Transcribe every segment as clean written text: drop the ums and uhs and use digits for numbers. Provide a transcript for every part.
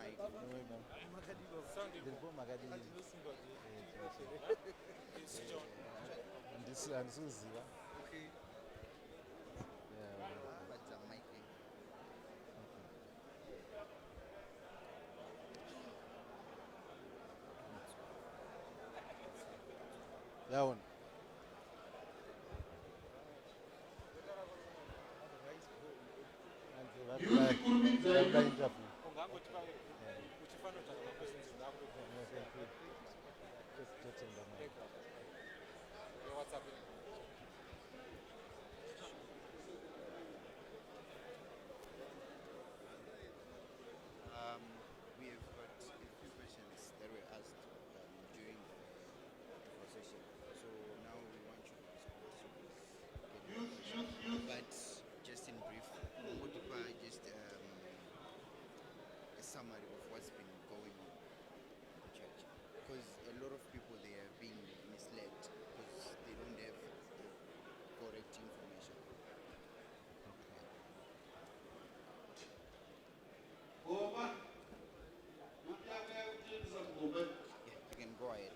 mic. Andisuziva. Okay. Yeah. But the mic. That one. We have got a few questions that were asked during the conversation. So now we want you to respond to these. But just in brief, Modipa just a summary of what's been going on in the church. Because a lot of people, they are being misled because they don't have the correct information. Yeah, you can go ahead.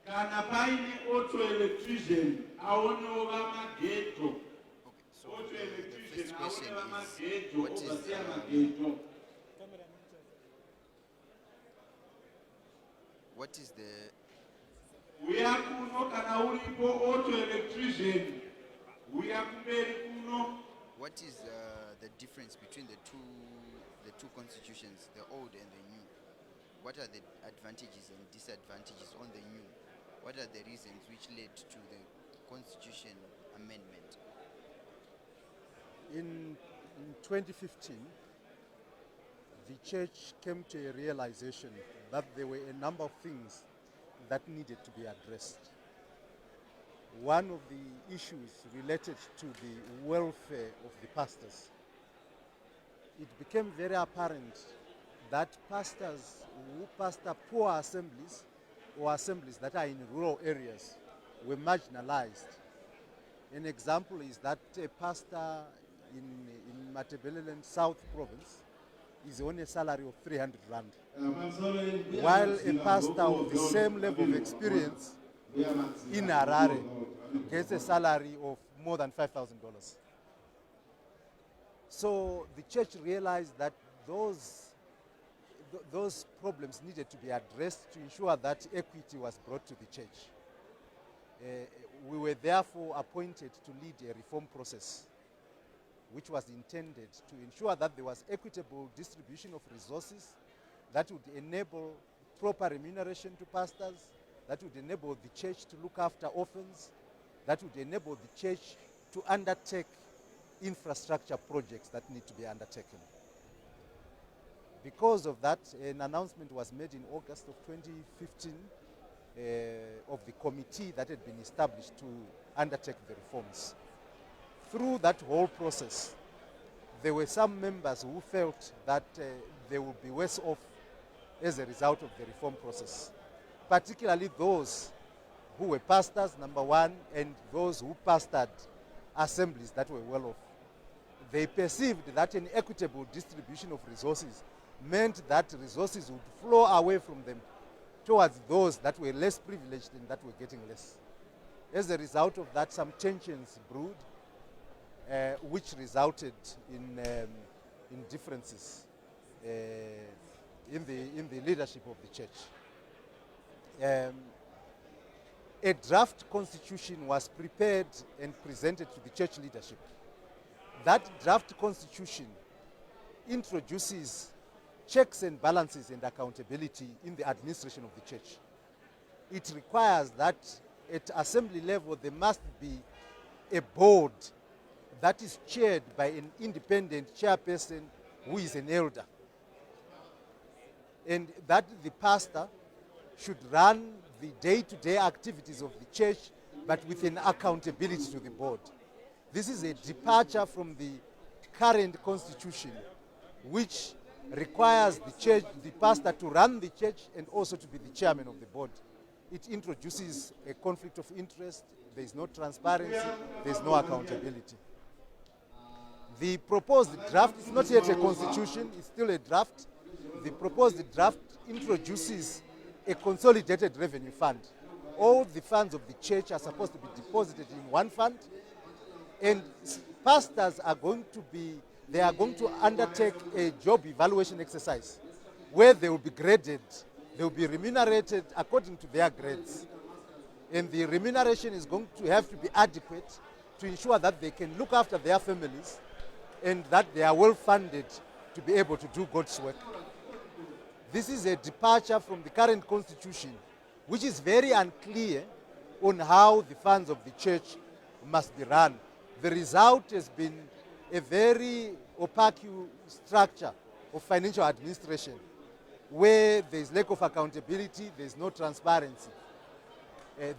Kana paine auto electrician aonewo vamageto. Okay, so Auto the electrician first question aone is, vamageto what is overseer mageto. what is the Uya kuno kana uripo auto electrician. Uya kumberi kuno. what is the difference between the two constitutions, the old and the new? What are the advantages and disadvantages on the new? What are the reasons which led to the constitution amendment? In 2015, the church came to a realization that there were a number of things that needed to be addressed. One of the issues related to the welfare of the pastors. It became very apparent that pastors who pastor poor assemblies or assemblies that are in rural areas were marginalized. An example is that a pastor in Matabeleland South Province is on a salary of 300 rand, while a pastor of the same level of experience in Harare gets a salary of more than $5,000. So the church realized that those problems needed to be addressed to ensure that equity was brought to the church. We were therefore appointed to lead a reform process which was intended to ensure that there was equitable distribution of resources that would enable proper remuneration to pastors, that would enable the church to look after orphans, that would enable the church to undertake infrastructure projects that need to be undertaken. Because of that, an announcement was made in August of 2015 of the committee that had been established to undertake the reforms. Through that whole process, there were some members who felt that they would be worse off as a result of the reform process, particularly those who were pastors, number one, and those who pastored assemblies that were well off. They perceived that an equitable distribution of resources meant that resources would flow away from them towards those that were less privileged and that were getting less. As a result of that, some tensions brewed, which resulted in differences in the leadership of the church. A draft constitution was prepared and presented to the church leadership. That draft constitution introduces checks and balances and accountability in the administration of the church. It requires that at assembly level there must be a board that is chaired by an independent chairperson who is an elder. And that the pastor should run the day-to-day activities of the church, but with an accountability to the board. This is a departure from the current constitution, which requires the church, the pastor, to run the church and also to be the chairman of the board. It introduces a conflict of interest. there's no transparency, there's no accountability. The proposed draft is not yet a constitution, it's still a draft. The proposed draft introduces a consolidated revenue fund. All the funds of the church are supposed to be deposited in one fund, and pastors are going to undertake a job evaluation exercise where they will be graded, they will be remunerated according to their grades. And the remuneration is going to have to be adequate to ensure that they can look after their families and that they are well funded to be able to do God's work. This is a departure from the current constitution, which is very unclear on how the funds of the church must be run. The result has been a very opaque structure of financial administration where there is lack of accountability, there is no transparency.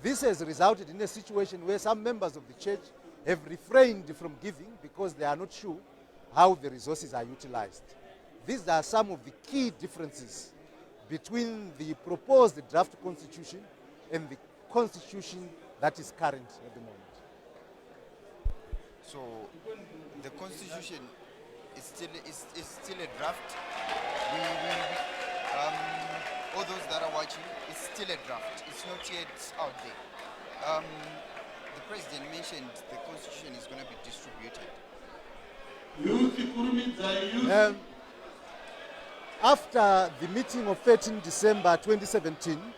This has resulted in a situation where some members of the church have refrained from giving because they are not sure how the resources are utilized. These are some of the key differences between the proposed draft constitution and the constitution that is current at the moment. So the constitution is still a draft. All those that are watching, it's still a draft. It's not yet out there. The president mentioned the constitution is going to be distributed. After the meeting of 13 December 2017,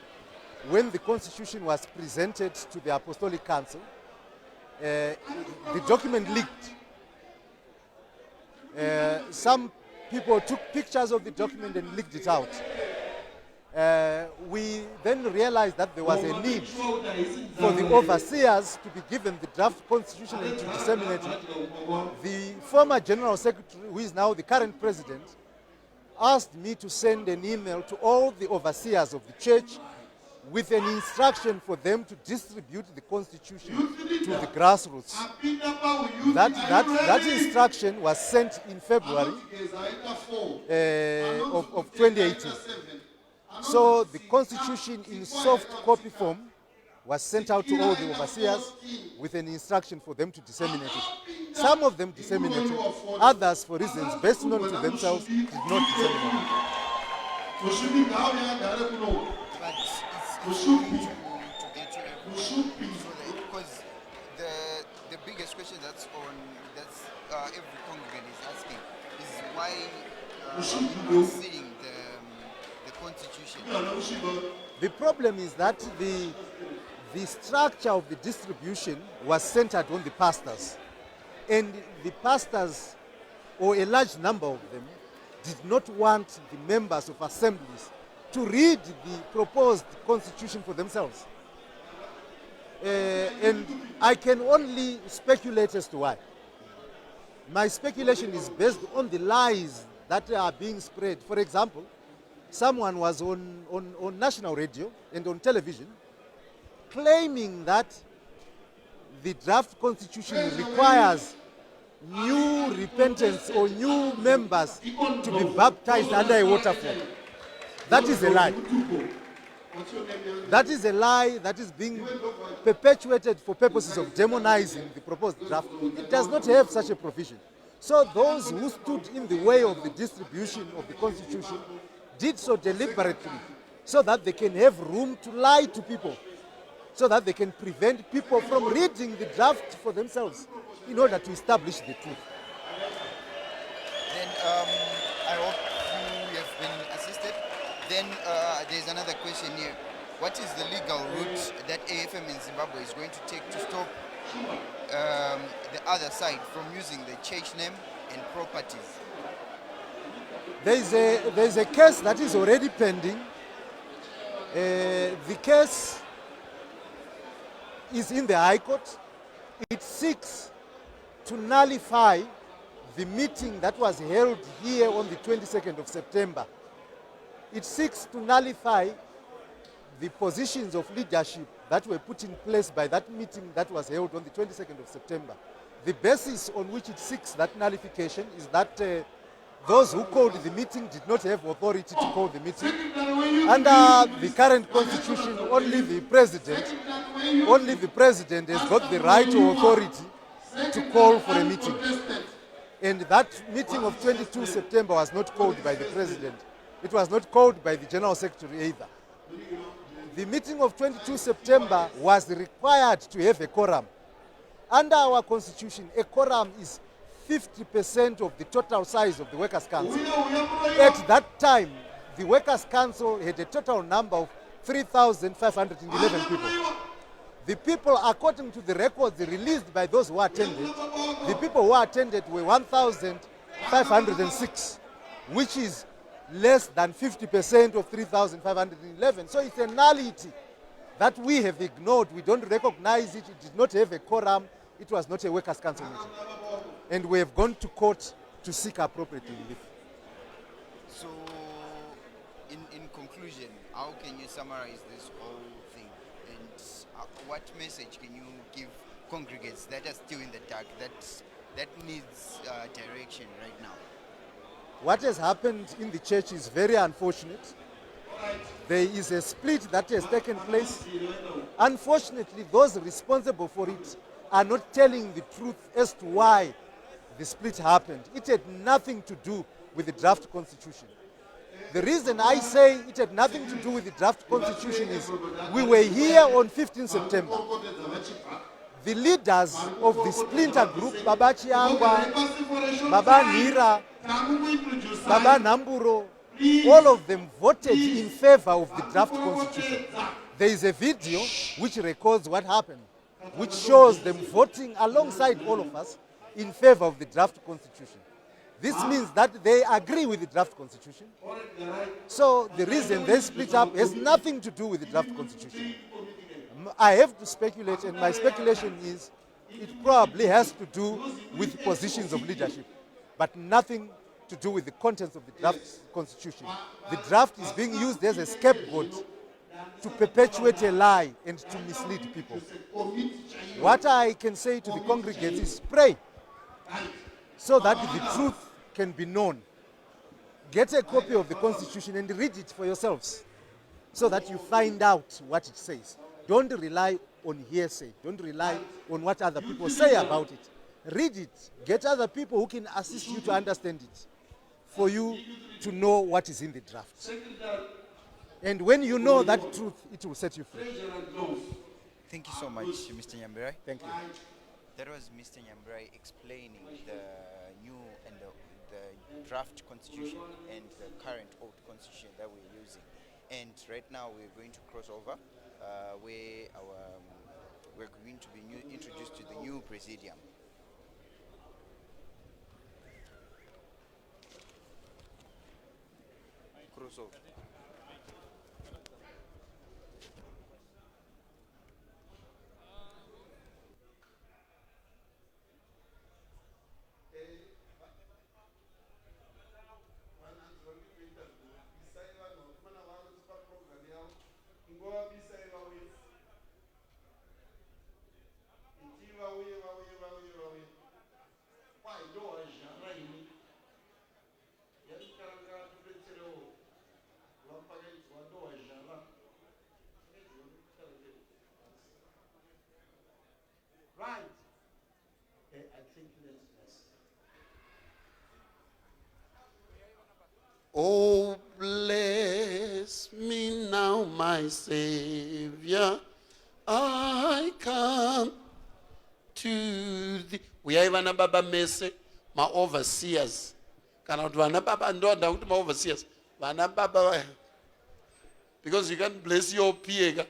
when the constitution was presented to the Apostolic Council, the document leaked. Some people took pictures of the document and leaked it out. We then realized that there was a need for the overseers to be given the draft constitution and to disseminate it. The former general secretary, who is now the current president, asked me to send an email to all the overseers of the church with an instruction for them to distribute the constitution to the grassroots. That instruction was sent in February of 2018. So the constitution in soft copy form was sent out to all the overseers with an instruction for them to disseminate it. Some of them disseminated, others, for reasons best known to themselves, did not disseminate it. But it's going to get to everyone. Because the biggest question that's every congregant is asking is why we're not seeing the constitution. The problem is that the structure of the distribution was centered on the pastors. And the pastors, or a large number of them, did not want the members of assemblies to read the proposed constitution for themselves. And I can only speculate as to why. My speculation is based on the lies that are being spread. For example, someone was on national radio and on television claiming that the draft constitution requires new repentance or new members to be baptized under a waterfall. That is a lie. That is a lie that is being perpetuated for purposes of demonizing the proposed draft. It does not have such a provision. So those who stood in the way of the distribution of the constitution did so deliberately so that they can have room to lie to people, so that they can prevent people from reading the draft for themselves in order to establish the truth. Then I hope you have been assisted. Then there's another question here. What is the legal route that AFM in Zimbabwe is going to take to stop the other side from using the church name and properties? There's a case that is already pending. The case is in the High Court. It seeks to nullify the meeting that was held here on the 22nd of September. It seeks to nullify the positions of leadership that were put in place by that meeting that was held on the 22nd of September. The basis on which it seeks that nullification is that Those who called the meeting did not have authority to call the meeting. Under the current constitution, only the president has got the right or authority to call for a meeting. And that meeting of 22 September was not called by the president. It was not called by the general secretary either. The meeting of 22 September was required to have a quorum. Under our constitution, a quorum is 50% of the total size of the Workers' Council. At that time, the Workers' Council had a total number of 3,511 people. The people, according to the records released by those who attended, the people who attended were 1,506, which is less than 50% of 3,511. So it's a nullity that we have ignored. We don't recognize it. It did not have a quorum. It was not a Workers' Council meeting. And we have gone to court to seek appropriate relief. So, in conclusion, how can you summarize this whole thing? And what message can you give congregates that are still in the dark, that needs direction right now? What has happened in the church is very unfortunate. There is a split that has taken place. Unfortunately, those responsible for it are not telling the truth as to why the split happened. It had nothing to do with the draft constitution. The reason I say it had nothing to do with the draft constitution is we were here on 15 September. The leaders of the splinter group, Baba Chiangwa, Baba Nira, Baba Namburo, all of them voted in favor of the draft constitution. There is a video which records what happened, which shows them voting alongside all of us in favor of the draft constitution. This means that they agree with the draft constitution. So the reason they split up has nothing to do with the draft constitution. I have to speculate, and my speculation is it probably has to do with positions of leadership, but nothing to do with the contents of the draft constitution. The draft is being used as a scapegoat to perpetuate a lie and to mislead people. What I can say to the congregates is pray so that the truth can be known. Get a copy of the constitution and read it for yourselves so that you find out what it says. Don't rely on hearsay. Don't rely on what other people say about it. Read it. Get other people who can assist you to understand it for you to know what is in the draft. And when you know that truth, it will set you free. Thank you so much, Mr. Nyambirai. Thank you. That was Mr. Nyambirai explaining the new and the draft constitution and the current old constitution that we're using. And right now we're going to cross over where we're going to be introduced to the new presidium. Cross over. Right. I think let's. Oh, bless me now, my Savior. I come to thee. Uyaiva na baba mese, ma overseers. Kana kuti vana baba ndo anda kuti ma overseers. Vana baba, because you can't bless your peer.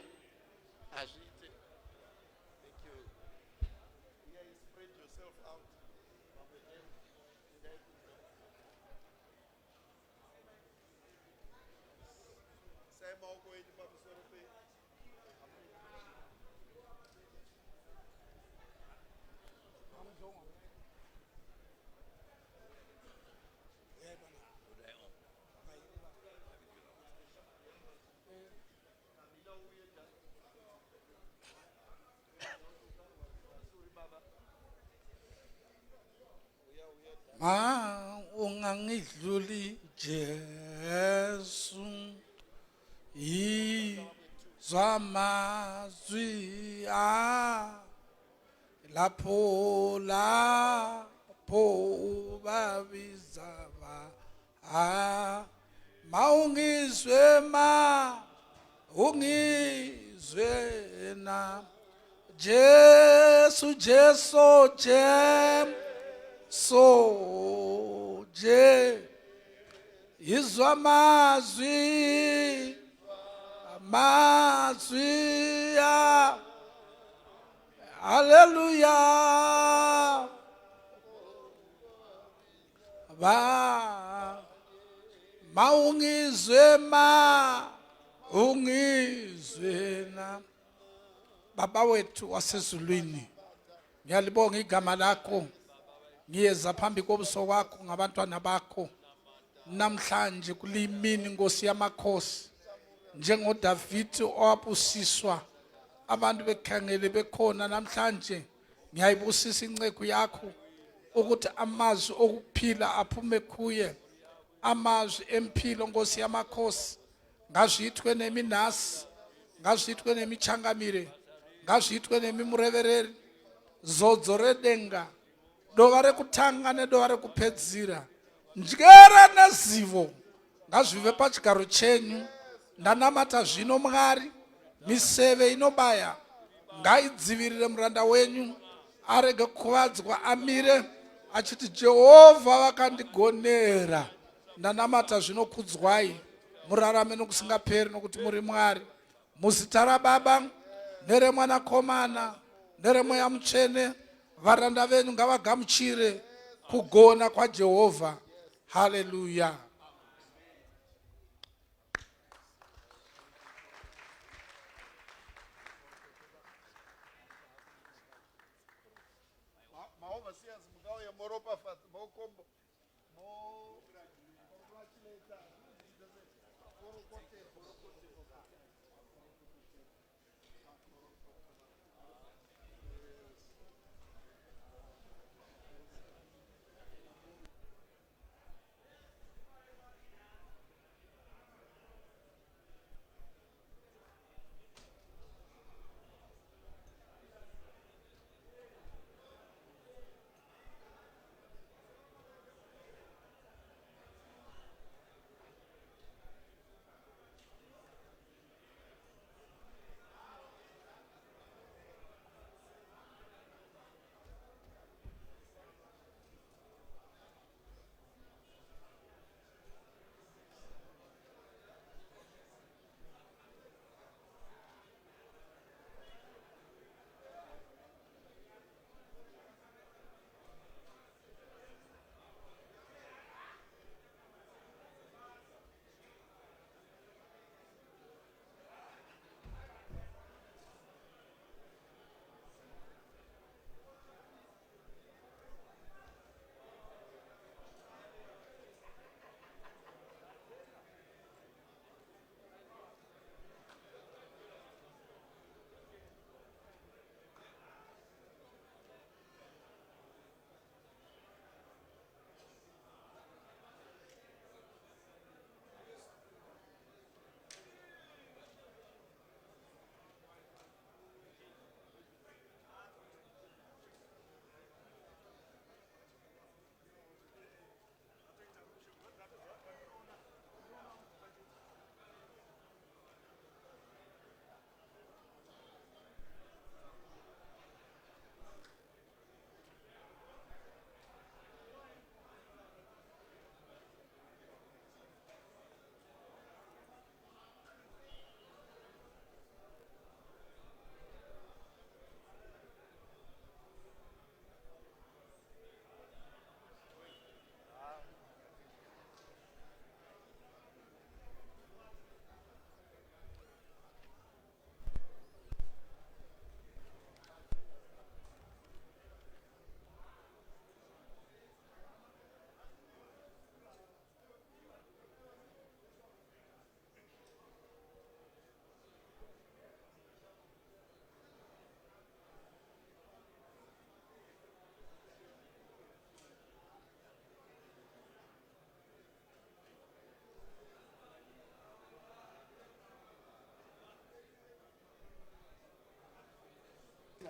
ungangidluli Jesu izwa amazwi lapho babiza ungizwe na Jesu izwa amazwi hallelujah ungizwe na Baba wethu wasezulwini, ngiyalibonga igama lakho, ngiyeza phambi kobuso wakho ngabantwana bakho namhlanje kulimini Nkosi yamakhosi, njengoDavide owabusiswa abantu bekhangele bekhona namhlanje. Ngiyayibusisa inceko yakho ukuthi amazwi okuphila aphume kuye, amazwi empilo Nkosi yamakhosi, ngazithwe neminasi, ngazithwe nemichangamire, ngazithwe nemimurevereri, zodzo redenga, dova rekutanga nedova rekupedzira, njera nezivo ngazvive pachigaro chenyu. Ndanamata zvino Mwari, miseve inobaya ngaidzivirire muranda wenyu, arege kuvadzwa, amire achiti Jehovha vakandigonera. Ndanamata zvinokudzwai, murarame nokusingaperi nokuti muri Mwari. Muzita raBaba neremwanakomana neremweya mutsvene, varanda venyu ngavagamuchire kugona kwaJehovha. Hallelujah.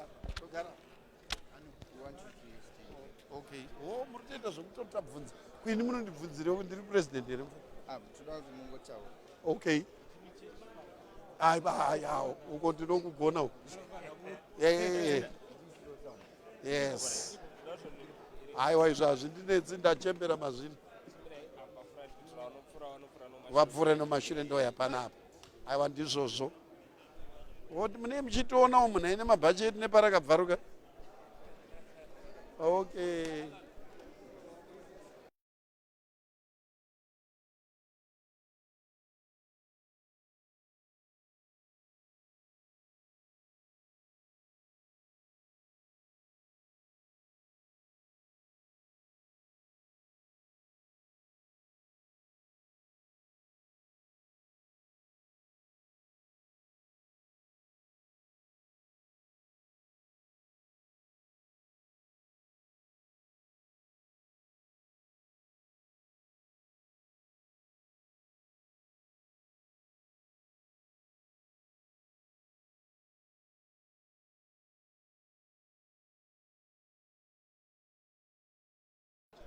You want to stay? Okay. Oh, muritoita zvekuti tabvunza. Kwini munondibvunzirewo ndiri president here. Toda kuti mungotaura. Okay. Haya, uko ndinokugona uko. Yeah. Yes. Aiwa izvazvi ndinedzi ndachembera mazviri. Vapfuure nomashure ndo yapana apa. Aiwa ndizvozvo. Woti mune muchitoonawo munhu aine mabhacheti neparakabvaruka. Okay.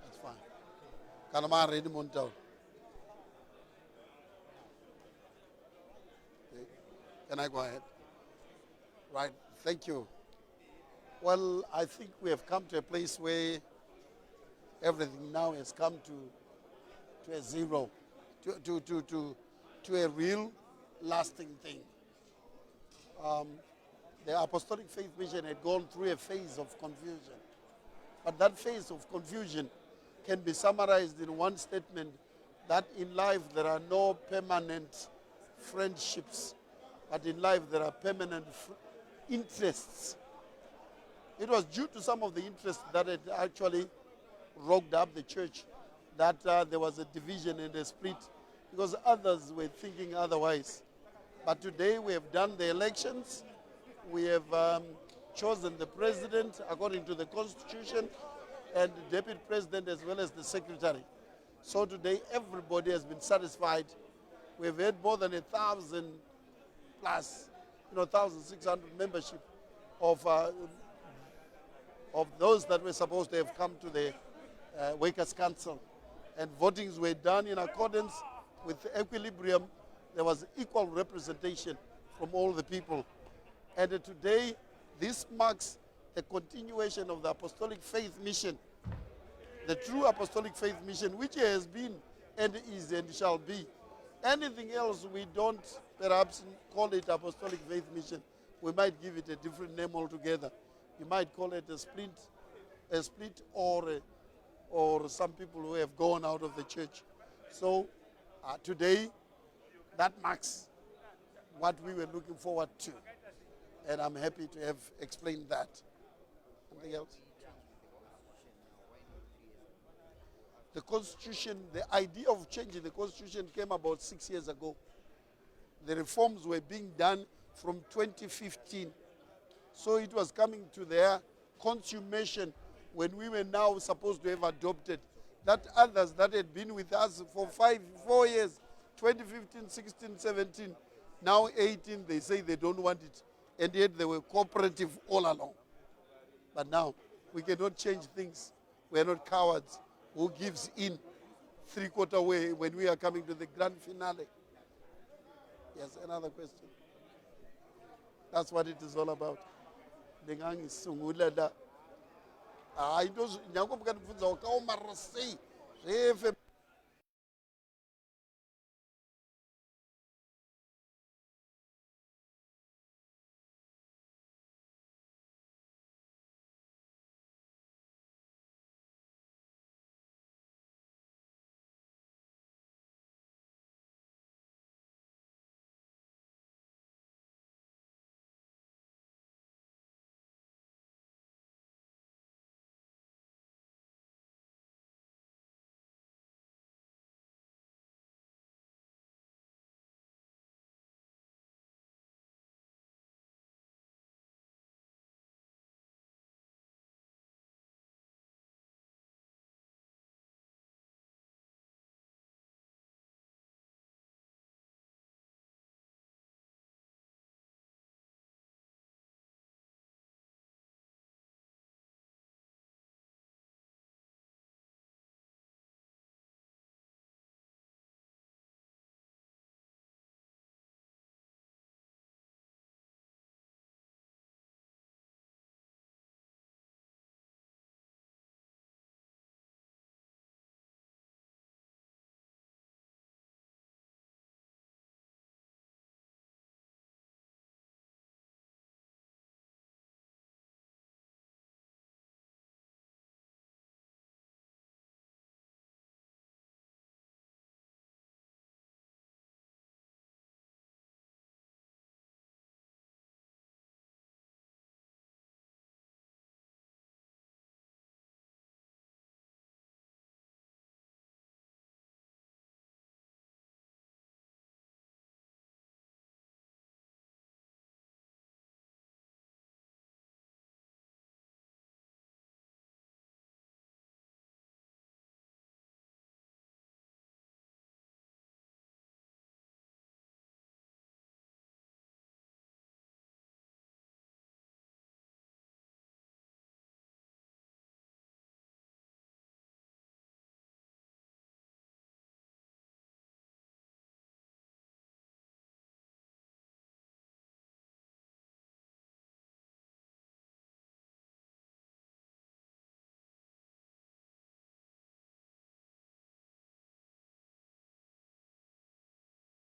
That's fine. Kana maready Montown. Okay. Can I go ahead? Right. Thank you. Well, I think we have come to a place where everything now has come to a zero, to a real lasting thing. The Apostolic Faith Mission had gone through a phase of confusion. But that phase of confusion can be summarized in one statement, that in life there are no permanent friendships, but in life there are permanent interests. It was due to some of the interests that had actually rocked up the church that there was a division and a split, because others were thinking otherwise. But today we have done the elections. We have chosen the president according to the constitution, and the deputy president as well as the secretary. So today everybody has been satisfied. We've had more than 1,000 plus, 1,600 membership of those that were supposed to have come to the Workers' Council. And votings were done in accordance with the equilibrium. There was equal representation from all the people. And today, this marks the continuation of the Apostolic Faith Mission, the true Apostolic Faith Mission, which has been and is and shall be. Anything else, we don't perhaps call it Apostolic Faith Mission. We might give it a different name altogether. You might call it a split, or some people who have gone out of the church. So today, that marks what we were looking forward to. And I'm happy to have explained that. Something else? The Constitution, the idea of changing the Constitution came about 6 years ago. The reforms were being done from 2015. So it was coming to their consummation when we were now supposed to have adopted that others that had been with us for 4 years, 2015, 16, 17, now 18, they say they don't want it. And yet they were cooperative all along. But now, we cannot change things. We are not cowards who gives in three-quarter way when we are coming to the grand finale. Yes, another question. That's what it is all about. Ndingangisungula la. Nyango mukandibvunza wakaomarara sei zvefe